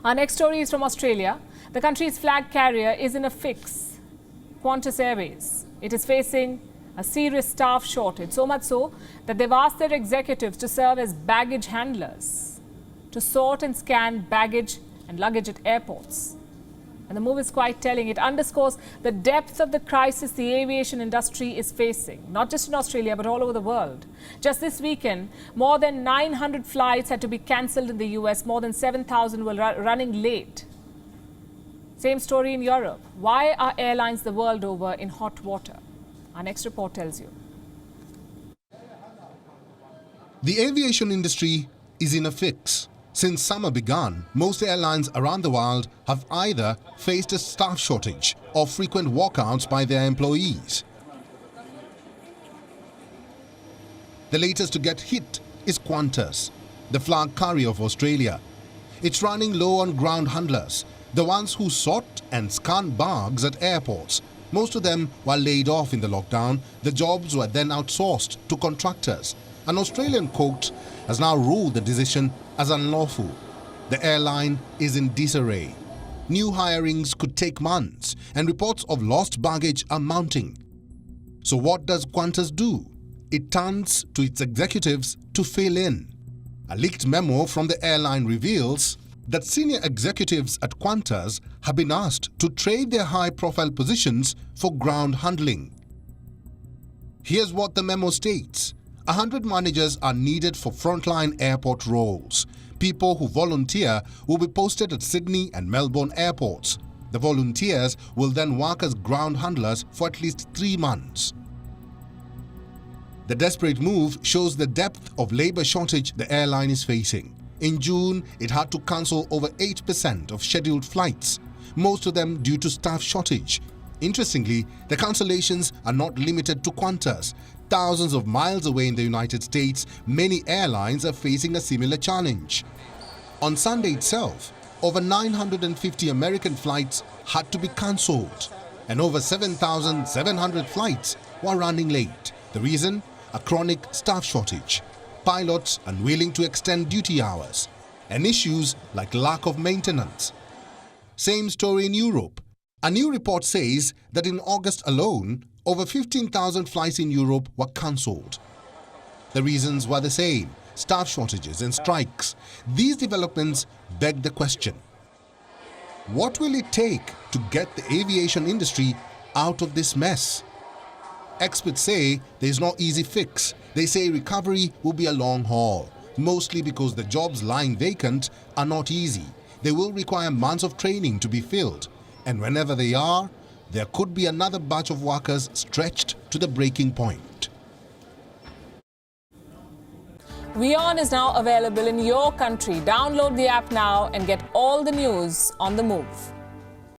Our next story is from Australia. The country's flag carrier is in a fix. Qantas Airways. It is facing a serious staff shortage, so much so that they've asked their executives to serve as baggage handlers to sort and scan baggage and luggage at airports. And the move is quite telling. It underscores the depth of the crisis the aviation industry is facing, not just in Australia, but all over the world. Just this weekend, more than 900 flights had to be cancelled in the US. More than 7,000 were running late. Same story in Europe. Why are airlines the world over in hot water? Our next report tells you. The aviation industry is in a fix. Since summer began, most airlines around the world have either faced a staff shortage or frequent walkouts by their employees. The latest to get hit is Qantas, the flag carrier of Australia. It's running low on ground handlers, the ones who sort and scan bags at airports. Most of them were laid off in the lockdown. The jobs were then outsourced to contractors. An Australian court has now ruled the decision as unlawful. The airline is in disarray. New hirings could take months and reports of lost baggage are mounting. So what does Qantas do? It turns to its executives to fill in. A leaked memo from the airline reveals that senior executives at Qantas have been asked to trade their high-profile positions for ground handling. Here's what the memo states. 100 managers are needed for frontline airport roles. People who volunteer will be posted at Sydney and Melbourne airports. The volunteers will then work as ground handlers for at least 3 months. The desperate move shows the depth of labour shortage the airline is facing. In June, it had to cancel over 8% of scheduled flights, most of them due to staff shortage. Interestingly, the cancellations are not limited to Qantas. Thousands of miles away in the United States, many airlines are facing a similar challenge. On Sunday itself, over 950 American flights had to be cancelled, and over 7,700 flights were running late. The reason? A chronic staff shortage, pilots unwilling to extend duty hours, and issues like lack of maintenance. Same story in Europe. A new report says that in August alone, over 15,000 flights in Europe were cancelled. The reasons were the same: staff shortages and strikes. These developments beg the question: what will it take to get the aviation industry out of this mess? Experts say there is no easy fix. They say recovery will be a long haul, mostly because the jobs lying vacant are not easy. They will require months of training to be filled. And whenever they are, there could be another batch of workers stretched to the breaking point. WION is now available in your country. Download the app now and get all the news on the move.